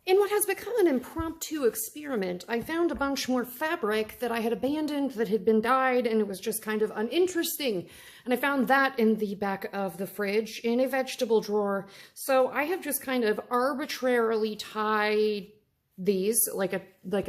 In what has become an impromptu experiment, I found a bunch more fabric that I had abandoned that had been dyed, and it was just kind of uninteresting. And I found that in the back of the fridge in a vegetable drawer. So I have just kind of arbitrarily tied these like a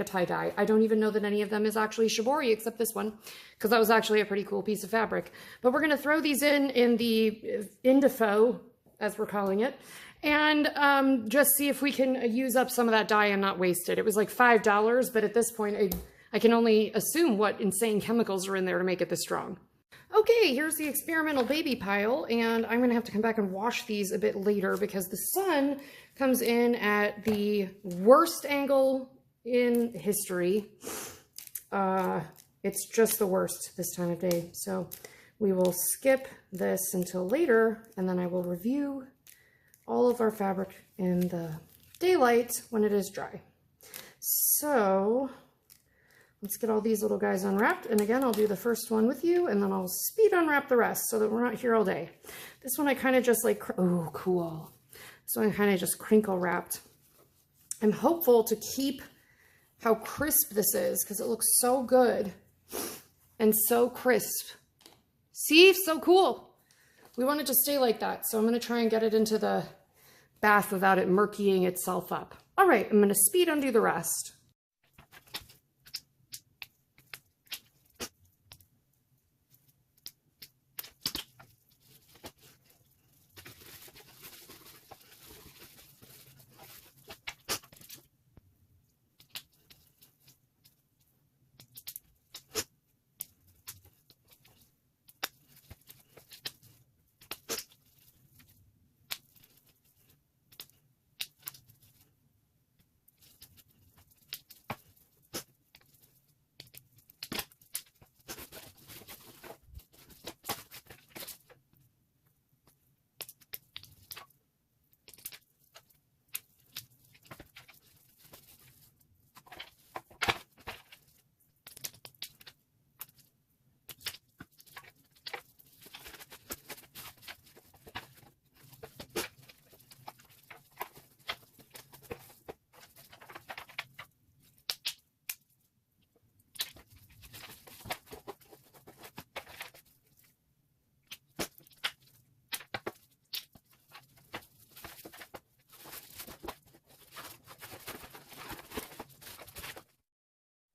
tie-dye. I don't even know that any of them is actually shibori except this one, because that was actually a pretty cool piece of fabric. But we're going to throw these in the Indifo, as we're calling it, and just see if we can use up some of that dye and not waste it. It was like $5, but at this point, I can only assume what insane chemicals are in there to make it this strong. Okay, here's the experimental baby pile, and I'm gonna have to come back and wash these a bit later because the sun comes in at the worst angle in history. It's just the worst this time of day. So we will skip this until later, and then I will review all of our fabric in the daylight when it is dry. So let's get all these little guys unwrapped. And again, I'll do the first one with you, and then I'll speed unwrap the rest so that we're not here all day. This one I kind of just like, oh, cool. This one I kind of just crinkle wrapped. I'm hopeful to keep how crisp this is because it looks so good and so crisp. See, so cool. We want it to stay like that. So I'm going to try and get it into the bath without it murkying itself up. All right, I'm going to speed undo the rest.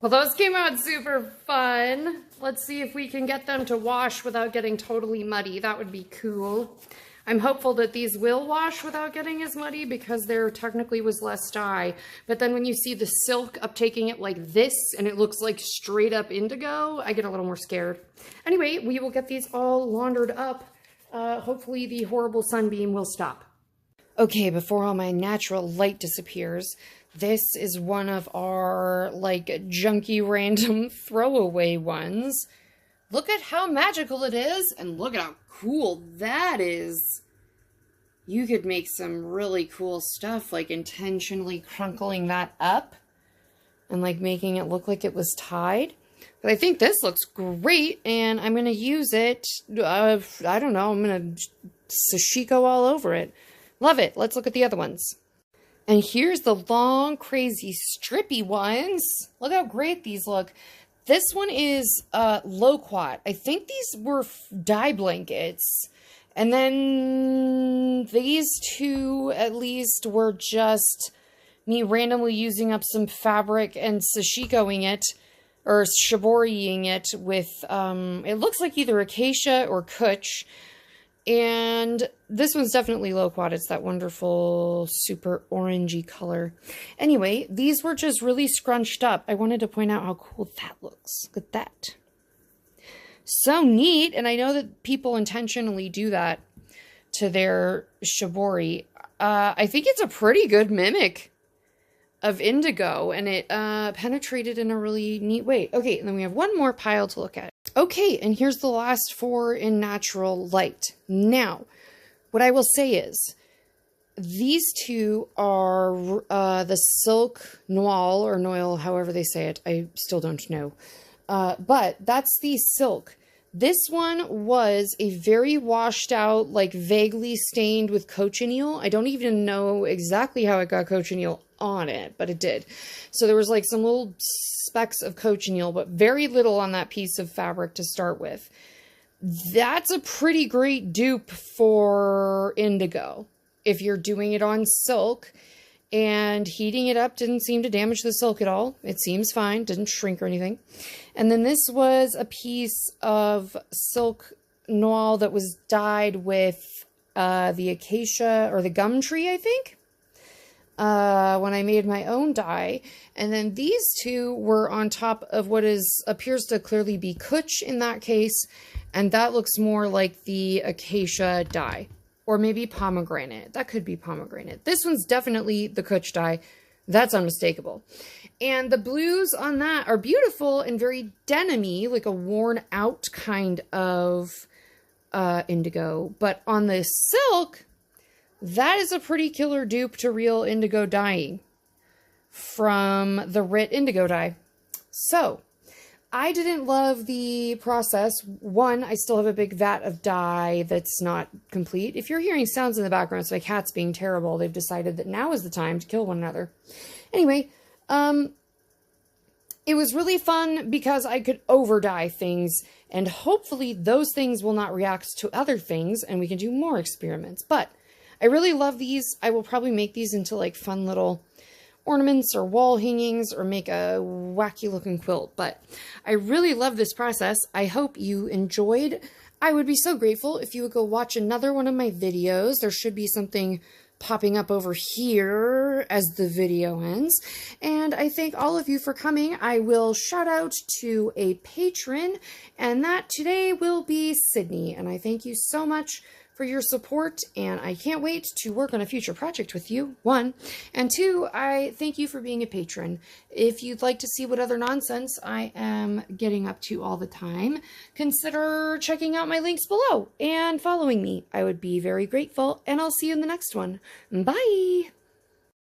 Well, those came out super fun. Let's see if we can get them to wash without getting totally muddy. That would be cool. I'm hopeful that these will wash without getting as muddy because there technically was less dye. But then when you see the silk uptaking it like this and it looks like straight up indigo, I get a little more scared. Anyway, we will get these all laundered up. Hopefully the horrible sunbeam will stop. Okay, before all my natural light disappears, this is one of our, like, junky random throwaway ones. Look at how magical it is, and look at how cool that is. You could make some really cool stuff, like intentionally crunkling that up and, like, making it look like it was tied. But I think this looks great, and I'm going to use it, I don't know, I'm going to sashiko all over it. Love it. Let's look at the other ones. And here's the long, crazy, strippy ones. Look how great these look. This one is loquat. I think these were dye blankets. And then these two, at least, were just me randomly using up some fabric and sashikoing it, or shiboriing it with, it looks like either acacia or kuch. And this one's definitely loquat. It's that wonderful, super orangey color. Anyway, these were just really scrunched up. I wanted to point out how cool that looks. Look at that. So neat. And I know that people intentionally do that to their shibori. I think it's a pretty good mimic of indigo, and it penetrated in a really neat way. Okay, and then we have one more pile to look at. Okay, and here's the last four in natural light. Now, what I will say is, these two are the silk noil, or noil, however they say it. I still don't know. But that's the silk. This one was a very washed out, like vaguely stained with cochineal. I don't even know exactly how it got cochineal on it, but it did. So there was like some little specks of cochineal, but very little on that piece of fabric to start with. That's a pretty great dupe for indigo. If you're doing it on silk, and heating it up didn't seem to damage the silk at all. It seems fine, didn't shrink or anything. And then this was a piece of silk noir that was dyed with the acacia or the gum tree, I think, when I made my own dye. And then these two were on top of what appears to clearly be couch in that case, and that looks more like the acacia dye. Or maybe pomegranate. That could be pomegranate. This one's definitely the couch dye. That's unmistakable. And the blues on that are beautiful and very denim-y, like a worn out kind of indigo. But on the silk, that is a pretty killer dupe to real indigo dyeing from the RIT indigo dye. So I didn't love the process. One, I still have a big vat of dye that's not complete. If you're hearing sounds in the background, it's my cats being terrible. They've decided that now is the time to kill one another. Anyway, it was really fun because I could over dye things, and hopefully those things will not react to other things and we can do more experiments. But I really love these. I will probably make these into like fun little ornaments or wall hangings or make a wacky looking quilt. But I really love this process. I hope you enjoyed. I would be so grateful if you would go watch another one of my videos. There should be something popping up over here as the video ends. And I thank all of you for coming. I will shout out to a patron, and that today will be Sydney. And I thank you so much for your support, and I can't wait to work on a future project with you, one. And two, I thank you for being a patron. If you'd like to see what other nonsense I am getting up to all the time, consider checking out my links below and following me. I would be very grateful, and I'll see you in the next one. Bye!